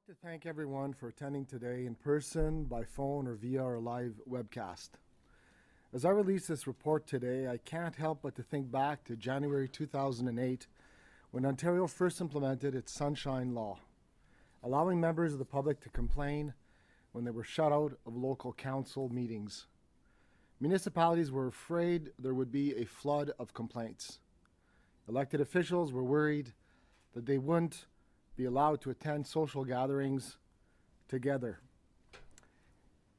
want to thank everyone for attending today in person, by phone, or via our live webcast. As I release this report today, I can't help but to think back to January 2008 when Ontario first implemented its Sunshine Law, allowing members of the public to complain when they were shut out of local council meetings. Municipalities were afraid there would be a flood of complaints. Elected officials were worried that they wouldn't be allowed to attend social gatherings together.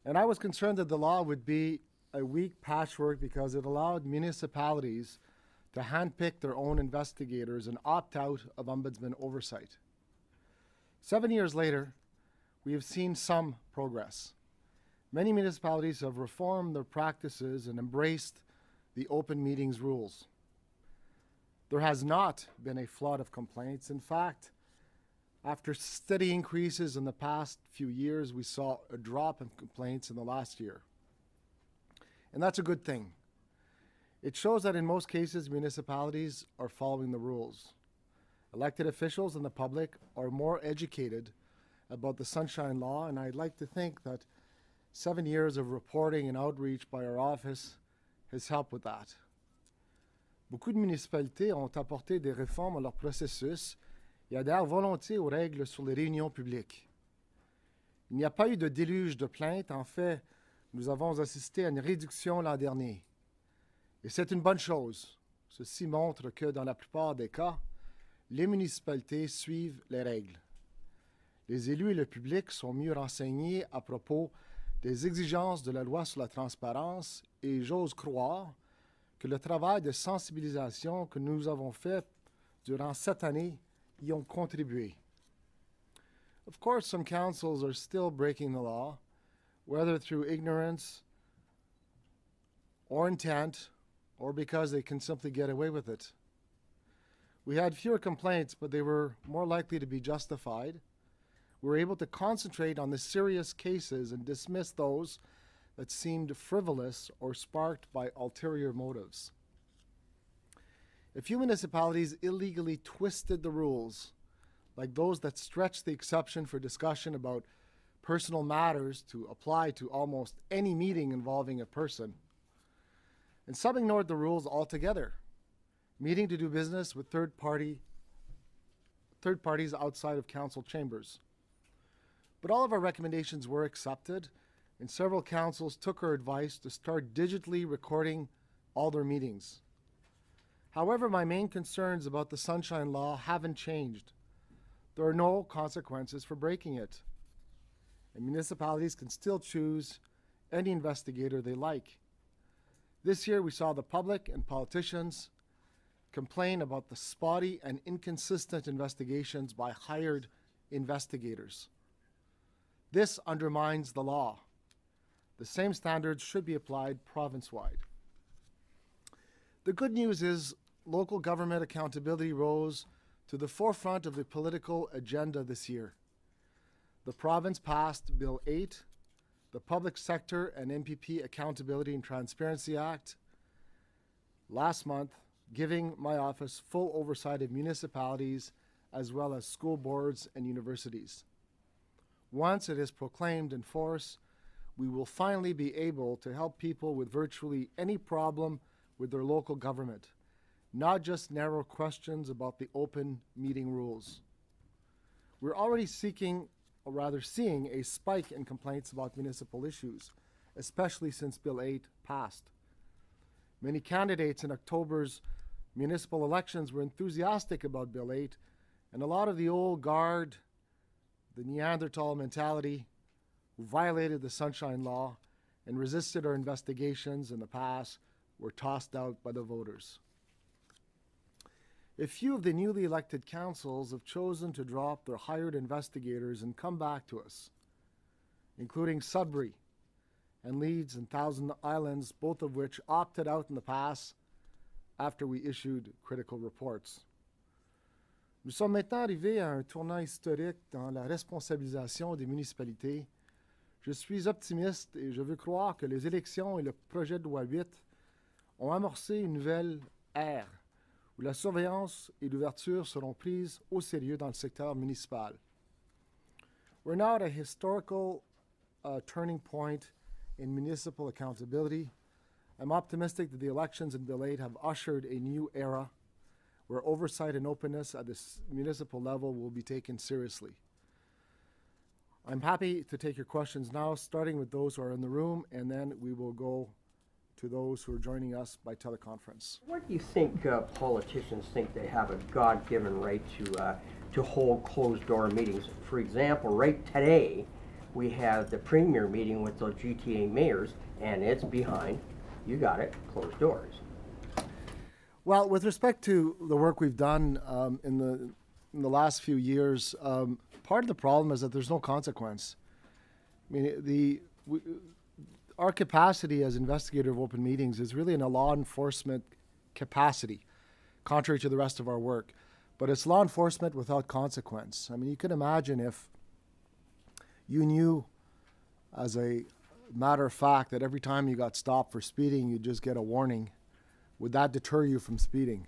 And I was concerned that the law would be a weak patchwork because it allowed municipalities to handpick their own investigators and opt out of Ombudsman oversight. 7 years later, we have seen some progress. Many municipalities have reformed their practices and embraced the open meetings rules. There has not been a flood of complaints. In fact, after steady increases in the past few years, we saw a drop in complaints in the last year. And that's a good thing. It shows that in most cases, municipalities are following the rules. Elected officials and the public are more educated about the Sunshine Law, and I'd like to think that 7 years of reporting and outreach by our office has helped with that. Beaucoup de municipalités ont apporté des réformes à leur processus et adhèrent volontiers aux règles sur les réunions publiques. Il n'y a pas eu de déluge de plaintes. En fait, nous avons assisté à une réduction l'an dernier. Et c'est une bonne chose. Ceci montre que, dans la plupart des cas, les municipalités suivent les règles. Les élus et le public sont mieux renseignés à propos des exigences de la loi sur la transparence et j'ose croire que le travail de sensibilisation que nous avons fait durant cette année y ont contribué. Of course, some councils are still breaking the law, whether through ignorance or intent, or because they can simply get away with it. We had fewer complaints, but they were more likely to be justified. We were able to concentrate on the serious cases and dismiss those that seemed frivolous or sparked by ulterior motives. A few municipalities illegally twisted the rules, like those that stretched the exception for discussion about personal matters to apply to almost any meeting involving a person. And some ignored the rules altogether, meeting to do business with third parties outside of council chambers. But all of our recommendations were accepted, and several councils took our advice to start digitally recording all their meetings. However, my main concerns about the Sunshine Law haven't changed. There are no consequences for breaking it, and municipalities can still choose any investigator they like. This year, we saw the public and politicians complain about the spotty and inconsistent investigations by hired investigators. This undermines the law. The same standards should be applied province-wide. The good news is local government accountability rose to the forefront of the political agenda this year. The province passed Bill 8, the Public Sector and MPP Accountability and Transparency Act, last month, giving my office full oversight of municipalities as well as school boards and universities. Once it is proclaimed in force, we will finally be able to help people with virtually any problem with their local government, not just narrow questions about the open meeting rules. We're already seeing a spike in complaints about municipal issues, especially since Bill 8 passed. Many candidates in October's municipal elections were enthusiastic about Bill 8, and a lot of the old guard, the Neanderthal mentality, who violated the Sunshine Law and resisted our investigations in the past, were tossed out by the voters. A few of the newly elected councils have chosen to drop their hired investigators and come back to us, including Sudbury and Leeds and Thousand Islands, both of which opted out in the past after we issued critical reports. Nous sommes maintenant arrivés à un tournant historique dans la responsabilisation des municipalités. Je suis optimiste et je veux croire que les élections et le projet de loi 8 ont amorcé une nouvelle ère où la surveillance et l'ouverture seront prises au sérieux dans le secteur municipal. We're now at a historical turning point in municipal accountability. I'm optimistic that the elections in Delayed have ushered a new era where oversight and openness at the municipal level will be taken seriously. I'm happy to take your questions now, starting with those who are in the room, and then we will go to those who are joining us by teleconference. What do you think politicians think they have a God-given right to hold closed-door meetings? For example, right today, we have the premier meeting with the GTA mayors, and it's behind, you got it, closed doors. Well, with respect to the work we've done in the last few years, part of the problem is that there's no consequence. I mean, our capacity as investigator of open meetings is really in a law enforcement capacity, contrary to the rest of our work. But it's law enforcement without consequence. I mean, you can imagine if you knew as a matter of fact that every time you got stopped for speeding, you'd just get a warning. Would that deter you from speeding?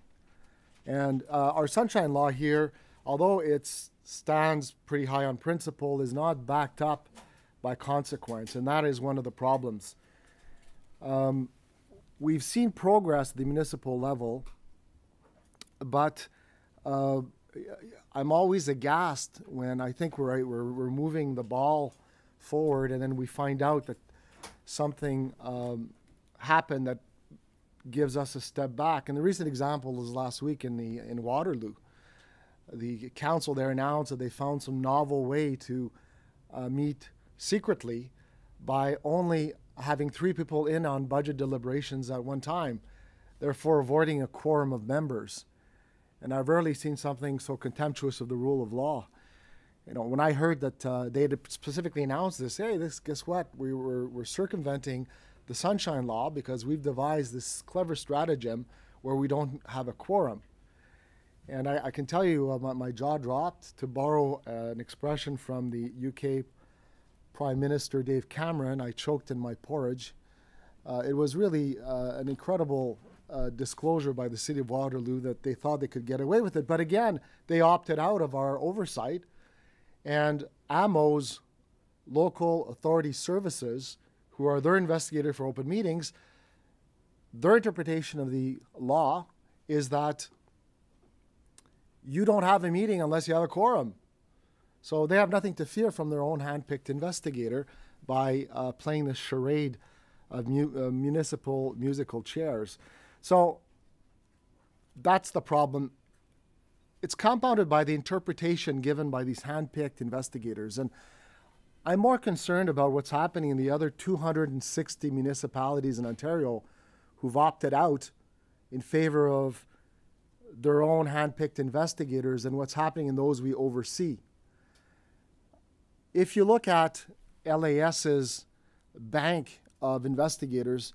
And our sunshine law here, although it stands pretty high on principle, is not backed up by consequence, and that is one of the problems. We've seen progress at the municipal level, but I'm always aghast when I think we're moving the ball forward, and then we find out that something happened that gives us a step back. And the recent example was last week in Waterloo. The council there announced that they found some novel way to meet secretly by only having 3 people in on budget deliberations at one time, therefore avoiding a quorum of members. And I've rarely seen something so contemptuous of the rule of law. You know, when I heard that they had specifically announced this, hey, guess what? We're circumventing the sunshine law because we've devised this clever stratagem where we don't have a quorum. And I can tell you, my jaw dropped, to borrow an expression from the UK Prime Minister Dave Cameron. I choked in my porridge. It was really an incredible disclosure by the City of Waterloo that they thought they could get away with it. But again, they opted out of our oversight. And AMO's local authority services, who are their investigator for open meetings, their interpretation of the law is that you don't have a meeting unless you have a quorum. So they have nothing to fear from their own hand-picked investigator by playing the charade of municipal musical chairs. So that's the problem. It's compounded by the interpretation given by these hand-picked investigators. And I'm more concerned about what's happening in the other 260 municipalities in Ontario who've opted out in favor of their own hand-picked investigators and what's happening in those we oversee. If you look at LAS's bank of investigators,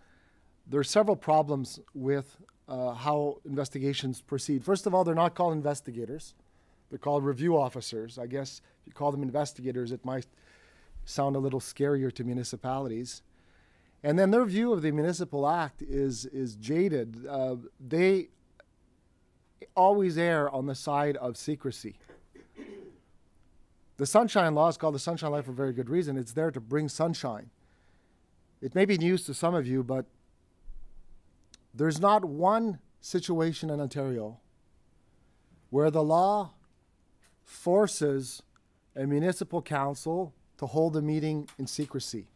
there are several problems with how investigations proceed. First of all, they're not called investigators. They're called review officers. I guess if you call them investigators, it might sound a little scarier to municipalities. And then their view of the Municipal Act is jaded. They always err on the side of secrecy. The Sunshine Law is called the Sunshine Law for a very good reason. It's there to bring sunshine. It may be news to some of you, but there's not one situation in Ontario where the law forces a municipal council to hold a meeting in secrecy.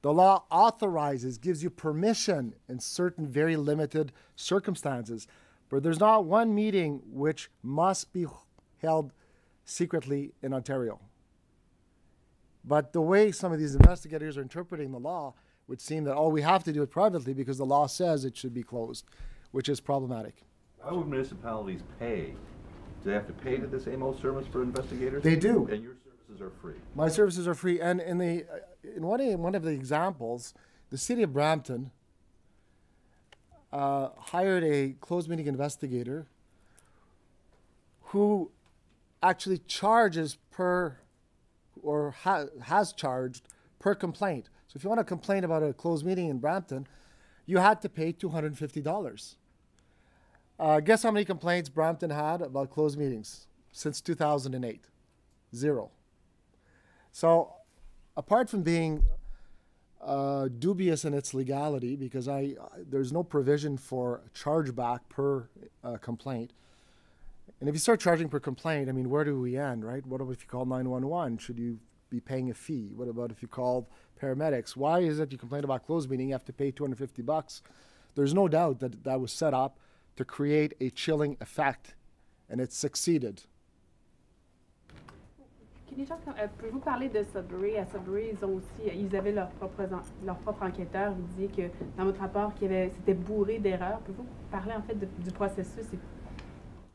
The law authorizes, gives you permission in certain very limited circumstances, but there's not one meeting which must be held secretly in Ontario. But the way some of these investigators are interpreting the law would seem that, we have to do it privately because the law says it should be closed, which is problematic. Why would municipalities pay? Do they have to pay to this AMO service for investigators? They do. And your services are free? My services are free. And in one of the examples, the City of Brampton hired a closed meeting investigator who actually charges has charged per complaint. So if you want to complain about a closed meeting in Brampton, you had to pay $250. Guess how many complaints Brampton had about closed meetings since 2008? 0. So, apart from being dubious in its legality, because there's no provision for chargeback per complaint. And if you start charging per complaint, I mean, where do we end, right? What if you call 911? Should you be paying a fee? What about if you called paramedics? Why is it you complain about closed meeting, you have to pay $250? There's no doubt that that was set up to create a chilling effect, and it succeeded. Can you talk, pouvez-vous parler de Sudbury? À Sudbury, ils avaient leur propre enquêteur. Ils disaient que dans votre rapport, c'était bourré d'erreurs. Pouvez-vous parler en fait du processus et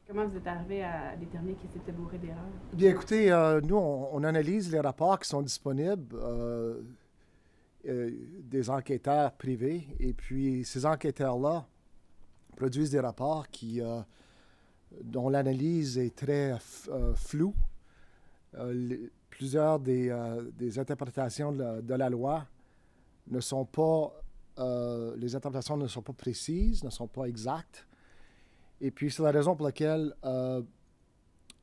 comment vous êtes arrivé à déterminer qu'il s'était bourré d'erreurs? Bien, écoutez, nous, on analyse les rapports qui sont disponibles des enquêteurs privés, et puis ces enquêteurs-là produisent des rapports dont l'analyse est très floue. Plusieurs des interprétations de la loi ne sont pas, les interprétations ne sont pas précises, ne sont pas exactes. Et puis c'est la raison pour laquelle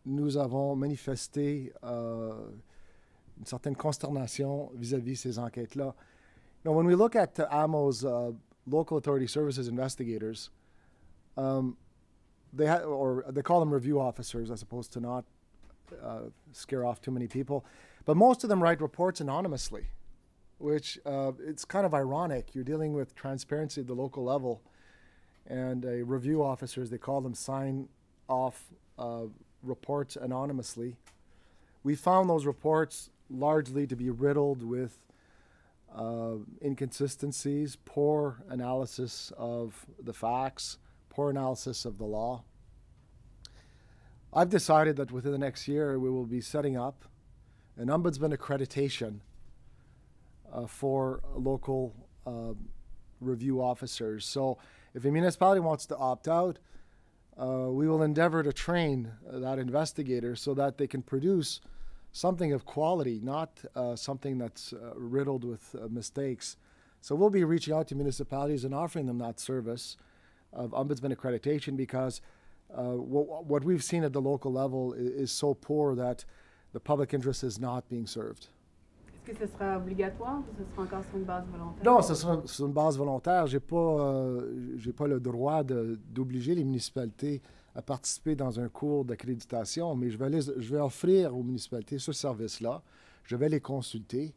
nous avons manifesté une certaine consternation vis-à-vis ces enquêtes-là. Now, when we look at AMO's local authority services investigators, they call them review officers as opposed to not scare off too many people. But most of them write reports anonymously, which it's kind of ironic. You're dealing with transparency at the local level, and review officers, they call them, sign off reports anonymously. We found those reports largely to be riddled with inconsistencies, poor analysis of the facts, poor analysis of the law. I've decided that within the next year we will be setting up an Ombudsman accreditation for local review officers. So if a municipality wants to opt out, we will endeavor to train that investigator so that they can produce something of quality, not something that's riddled with mistakes. So we'll be reaching out to municipalities and offering them that service of Ombudsman accreditation, because what we've seen at the local level is so poor that the public interest is not being served. Est-ce que ce sera obligatoire ou ce sera encore sur une base volontaire? Non, ce sera sur une base volontaire. J'ai pas le droit d'obliger les municipalités à participer dans un cours d'accréditation, mais je vais offrir aux municipalités ce service-là. Je vais les consulter.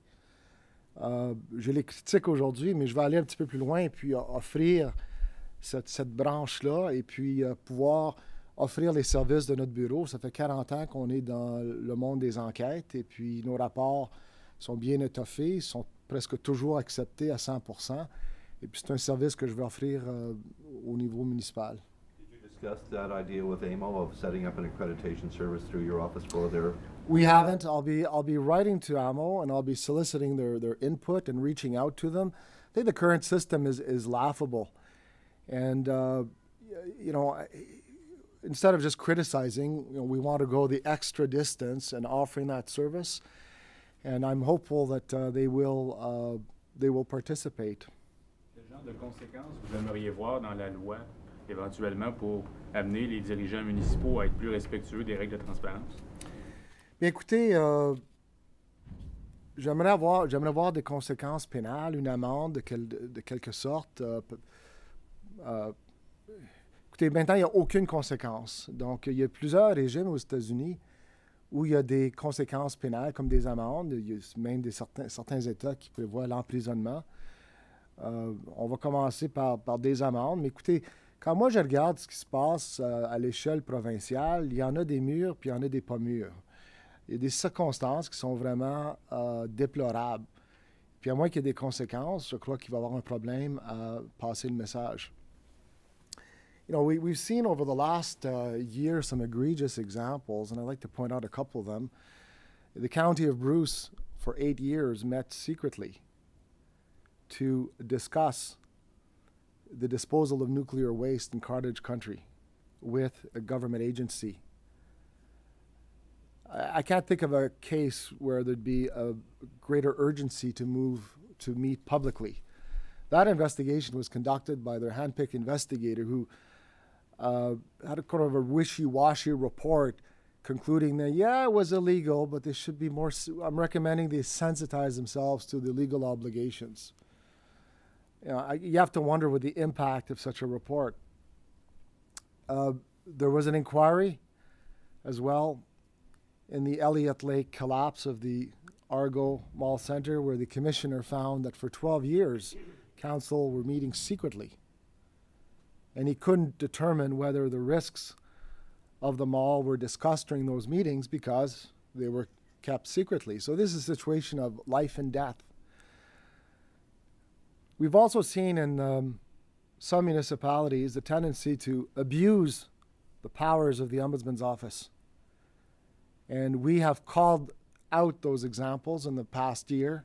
Je les critique aujourd'hui, mais je vais aller un petit peu plus loin et puis offrir cette branche-là, et puis pouvoir offrir les services de notre bureau. Ça fait 40 ans qu'on est dans le monde des enquêtes, et puis nos rapports sont bien étoffés, sont presque toujours acceptés à 100%. Et puis c'est un service que je vais offrir au niveau municipal. Did you discuss that idea with AMO of setting up an accreditation service through your office for their... We haven't. I'll be writing to AMO, and I'll be soliciting their input and reaching out to them. I think the current system is laughable. And, instead of just criticizing, we want to go the extra distance in offering that service. And I'm hopeful that they will participate. Quel genre de conséquences vous aimeriez voir dans la loi, éventuellement, pour amener les dirigeants municipaux à être plus respectueux des règles de transparence? Bien, écoutez, j'aimerais avoir des conséquences pénales, une amende de quelque sorte. Écoutez, maintenant, il n'y a aucune conséquence. Donc, il y a plusieurs régimes aux États-Unis où il y a des conséquences pénales, comme des amendes. Il y a même certains États qui prévoient l'emprisonnement. On va commencer par des amendes. Mais écoutez, quand moi je regarde ce qui se passe à l'échelle provinciale, il y en a des mûrs, puis il y en a des pas mûrs. Il y a des circonstances qui sont vraiment déplorables. Puis à moins qu'il y ait des conséquences, je crois qu'il va y avoir un problème à passer le message. We've seen over the last year some egregious examples, and I'd like to point out a couple of them. The county of Bruce, for 8 years, met secretly to discuss the disposal of nuclear waste in Carthage Country with a government agency. I can't think of a case where there'd be a greater urgency to meet publicly. That investigation was conducted by their handpicked investigator who had a kind of a wishy-washy report concluding that, yeah, it was illegal, but they should be more, I'm recommending they sensitize themselves to the legal obligations. You know, you have to wonder what the impact of such a report. There was an inquiry as well in the Elliott Lake collapse of the Argo Mall Center, where the commissioner found that for 12 years, council were meeting secretly. And he couldn't determine whether the risks of the mall were discussed during those meetings because they were kept secretly. So this is a situation of life and death. We've also seen in some municipalities the tendency to abuse the powers of the Ombudsman's office. And we have called out those examples in the past year.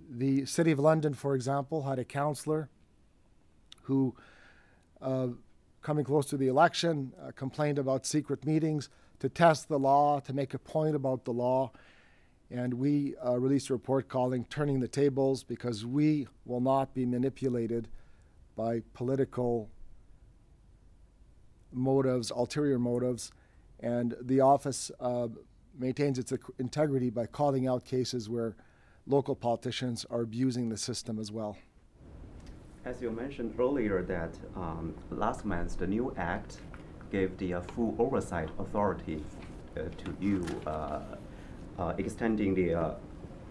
The City of London, for example, had a councillor who, coming close to the election, complained about secret meetings to test the law, to make a point about the law. And we released a report calling Turning the Tables, because we will not be manipulated by political motives, ulterior motives. And the office maintains its integrity by calling out cases where local politicians are abusing the system as well. As you mentioned earlier that last month the new act gave the full oversight authority to you, extending the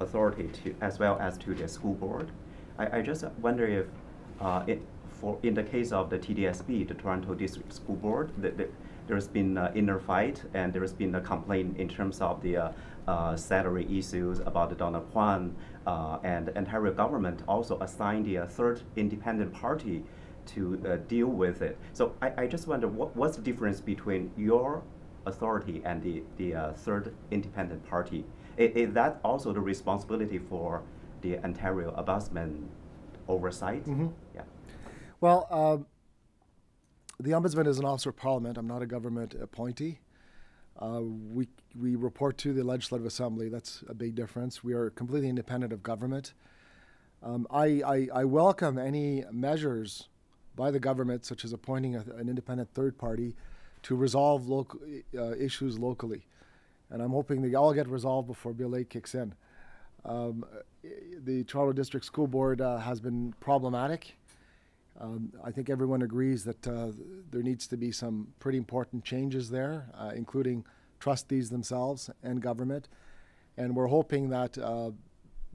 authority to as well as to the school board. I just wonder if in the case of the TDSB, the Toronto District School Board, there's been inner fight and there's been a complaint in terms of the salary issues about the Donald Kwan, and the Ontario government also assigned the third independent party to deal with it. So I just wonder what's the difference between your authority and the third independent party? Is that also the responsibility for the Ontario Ombudsman oversight? Mm-hmm. Yeah. Well, the Ombudsman is an officer of Parliament. I'm not a government appointee. We report to the Legislative Assembly. That's a big difference. We are completely independent of government. I welcome any measures by the government, such as appointing an independent third party, to resolve local issues locally. And I'm hoping they all get resolved before Bill 8 kicks in. The Toronto District School Board has been problematic. I think everyone agrees that there needs to be some pretty important changes there, including trustees themselves and government. And we're hoping that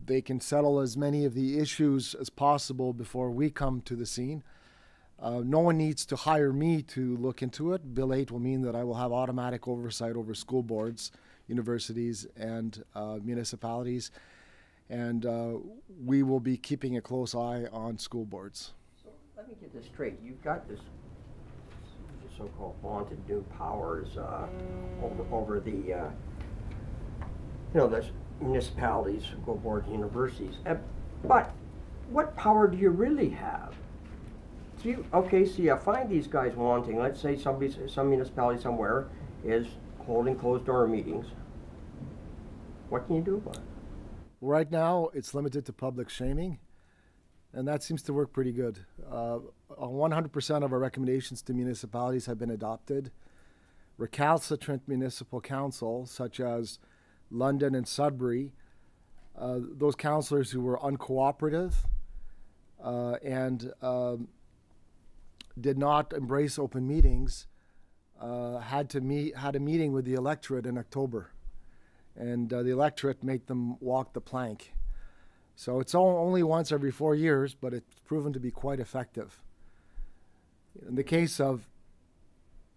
they can settle as many of the issues as possible before we come to the scene. No one needs to hire me to look into it. Bill 8 will mean that I will have automatic oversight over school boards, universities, and municipalities. And we will be keeping a close eye on school boards. Let me get this straight. You've got this so-called vaunted new powers over the, the municipalities, school boards, universities. But what power do you really have? So you find these guys wanting. Let's say some municipality somewhere is holding closed-door meetings. What can you do about it? Right now, it's limited to public shaming. And that seems to work pretty good. 100% of our recommendations to municipalities have been adopted. Recalcitrant municipal councils, such as London and Sudbury, those councillors who were uncooperative and did not embrace open meetings, had a meeting with the electorate in October. And the electorate made them walk the plank. So it's only once every 4 years, but it's proven to be quite effective. In the case of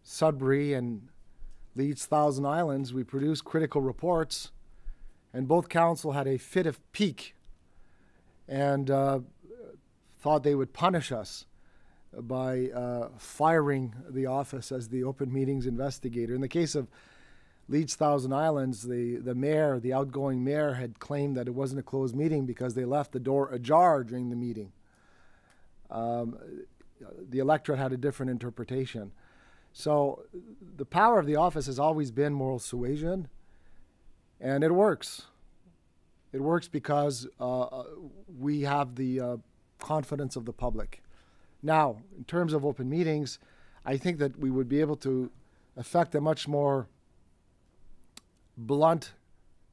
Sudbury and Leeds Thousand Islands, we produced critical reports, and both council had a fit of pique and thought they would punish us by firing the office as the open meetings investigator. In the case of Leeds Thousand Islands, the mayor, the outgoing mayor, had claimed that it wasn't a closed meeting because they left the door ajar during the meeting. The electorate had a different interpretation. So the power of the office has always been moral suasion, and it works. It works because we have the confidence of the public. Now, in terms of open meetings, I think that we would be able to affect a much more blunt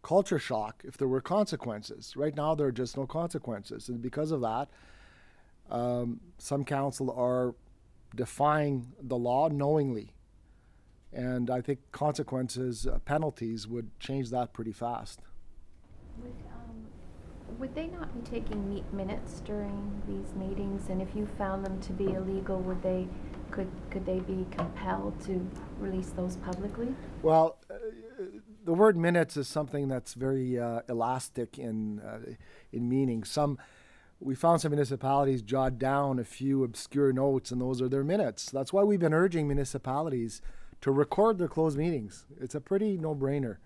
culture shock if there were consequences. Right now, there are just no consequences. And because of that, some council are defying the law knowingly. And I think consequences, penalties would change that pretty fast. Would they not be taking minutes during these meetings? And if you found them to be illegal, could they be compelled to release those publicly? Well, the word minutes is something that's very elastic in meaning. We found some municipalities jot down a few obscure notes, and those are their minutes. That's why we've been urging municipalities to record their closed meetings. It's a pretty no-brainer.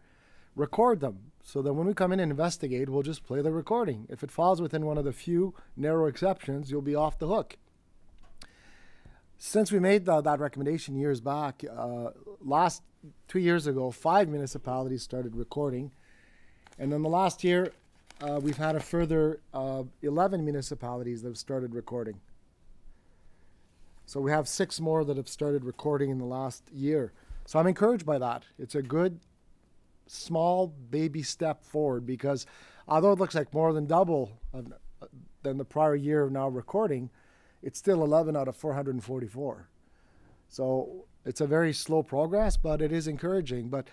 Record them, so that when we come in and investigate, we'll just play the recording. If it falls within one of the few narrow exceptions, you'll be off the hook. Since we made that recommendation years back, 2 years ago, 5 municipalities started recording. And in the last year, we've had a further 11 municipalities that have started recording. So we have 6 more that have started recording in the last year. So I'm encouraged by that. It's a good, small baby step forward, because although it looks like more than double than the prior year of now recording, it's still 11 out of 444. So it's a very slow progress, but it is encouraging. But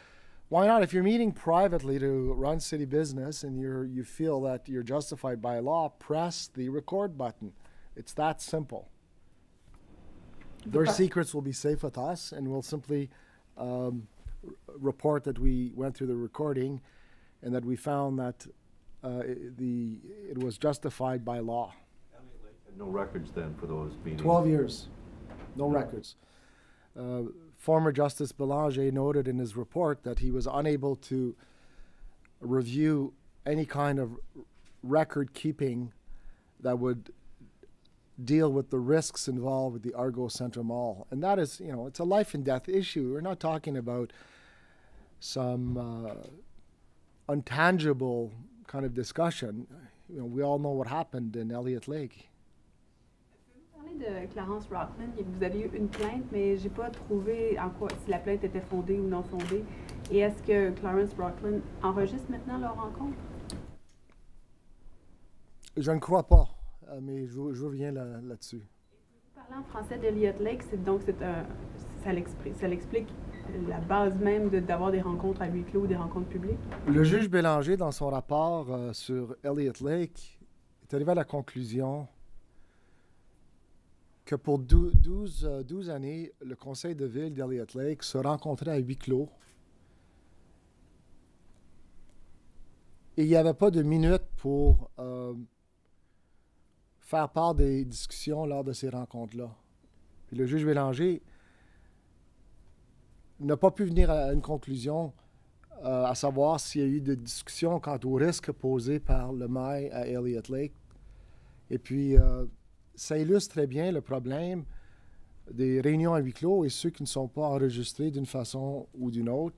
why not? If you're meeting privately to run city business and you feel that you're justified by law, press the record button. It's that simple. Their secrets will be safe with us, and we'll simply report that we went through the recording and that we found that it was justified by law. No records then for those meetings? 12 years. No records. Former Justice Belanger noted in his report that he was unable to review any kind of record keeping that would deal with the risks involved with the Argo Centre Mall. And that is, it's a life and death issue. We're not talking about some intangible kind of discussion. We all know what happened in Elliott Lake. Vous parlez de Clarence Rockman. Vous avez eu une plainte, mais j'ai pas trouvé en quoi si la plainte était fondée ou non fondée. Et est-ce que Clarence Rockman enregistre maintenant leur rencontre? Je ne crois pas, mais je reviens là-dessus. Vous parlez en français d'Elliott Lake, ça l'explique la base même d'avoir des rencontres à huis clos ou des rencontres publiques? Le juge Bélanger, dans son rapport sur Elliott Lake, est arrivé à la conclusion que pour 12 années, le conseil de ville d'Elliott Lake se rencontrait à huis clos. Et il n'y avait pas de minute pour faire part des discussions lors de ces rencontres-là. Puis le juge Bélanger n'a pas pu venir à une conclusion à savoir s'il y a eu des discussions quant aux risques posés par le mail à Elliott Lake. Et puis, ça illustre très bien le problème des réunions à huis clos et ceux qui ne sont pas enregistrés d'une façon ou d'une autre.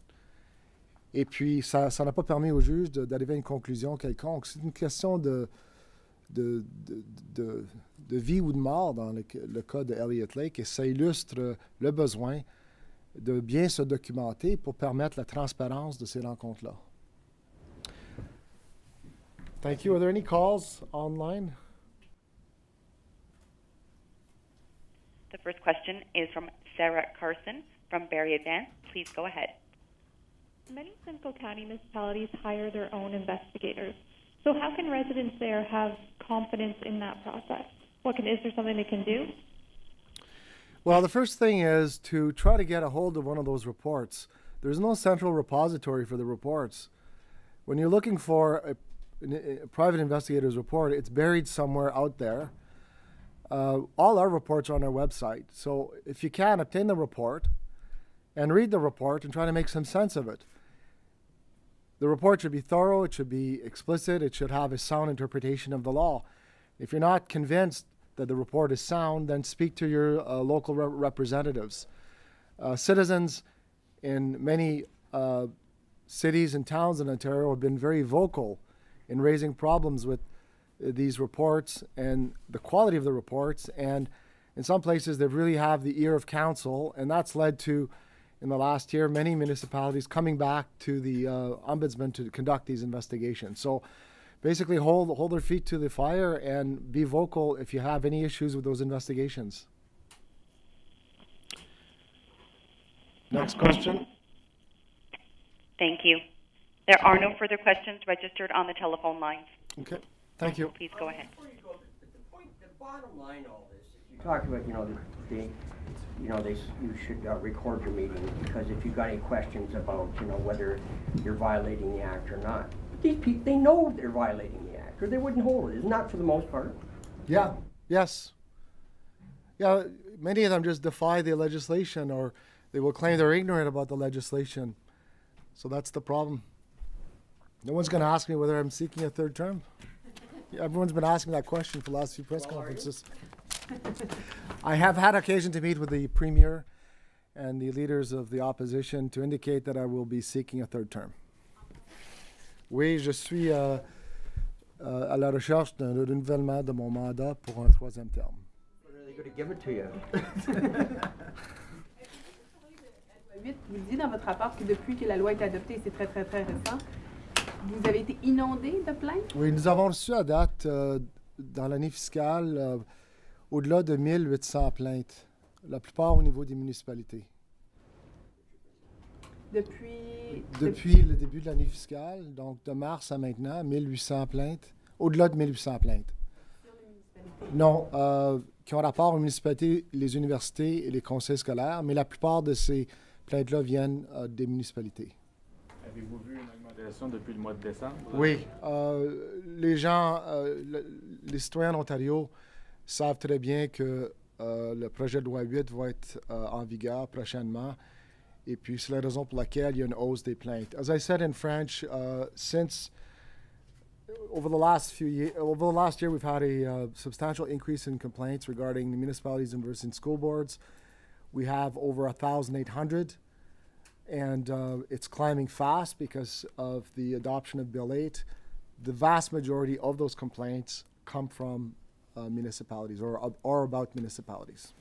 Et puis, ça n'a pas permis au juge d'arriver à une conclusion quelconque. C'est une question de vie ou de mort dans le cas de Elliott Lake, et ça illustre le besoin de bien se documenter pour permettre la transparence de ces rencontres-là. Thank you. Are there any calls online? The first question is from Sarah Carson from Barrie Advance. Please go ahead. Many Simcoe County municipalities hire their own investigators. So how can residents there have confidence in that process? Is there something they can do? Well, the first thing is to try to get a hold of one of those reports. There's no central repository for the reports. When you're looking for a private investigator's report, it's buried somewhere out there. All our reports are on our website. So if you can, obtain the report and read the report and try to make some sense of it. The report should be thorough, it should be explicit, it should have a sound interpretation of the law. If you're not convinced that the report is sound, then speak to your local representatives. Citizens in many cities and towns in Ontario have been very vocal in raising problems with these reports and the quality of the reports, and in some places they really have the ear of counsel, and that's led to in the last year, many municipalities coming back to the Ombudsman to conduct these investigations. So basically hold their feet to the fire and be vocal if you have any issues with those investigations. Next question. Thank you. There are no further questions registered on the telephone lines. Okay, thank you. Please go ahead. Before you go, the bottom line of all this, you talked about, you should record your meeting, because if you've got any questions about, whether you're violating the act or not. But these people, they know they're violating the act, or they wouldn't hold it. Isn't that for the most part? Yeah, yes. Yeah, many of them just defy the legislation, or they will claim they're ignorant about the legislation. So that's the problem. No one's going to ask me whether I'm seeking a third term. Everyone's been asking that question for the last few press conferences. I have had occasion to meet with the Premier and the leaders of the opposition to indicate that I will be seeking a third term. Oui, je suis à la recherche d'un renouvellement de mon mandat pour un troisième terme. When are they going to give it to you? Vous dites dans votre rapport que depuis que la loi a été adoptée, c'est très, très, très récent, vous avez été inondé de plaintes? Oui, nous avons reçu à date, dans l'année fiscale, au-delà de 1800 plaintes, la plupart au niveau des municipalités. Depuis le début de l'année fiscale, donc de mars à maintenant, 1800 plaintes, au-delà de 1800 plaintes. Non, qui ont rapport aux municipalités, les universités et les conseils scolaires, mais la plupart de ces plaintes-là viennent des municipalités. Avez-vous vu une augmentation depuis le mois de décembre? Oui. Les gens, les citoyens d'Ontario savent très bien que le projet de loi 8 va être en vigueur prochainement. Et puis, c'est la raison pour laquelle il y a une hausse des plaintes. As I said in French, since over the last year, we've had a substantial increase in complaints regarding the municipalities, universities, and school boards. We have over 1,800, and it's climbing fast because of the adoption of Bill 8. The vast majority of those complaints come from municipalities or about municipalities.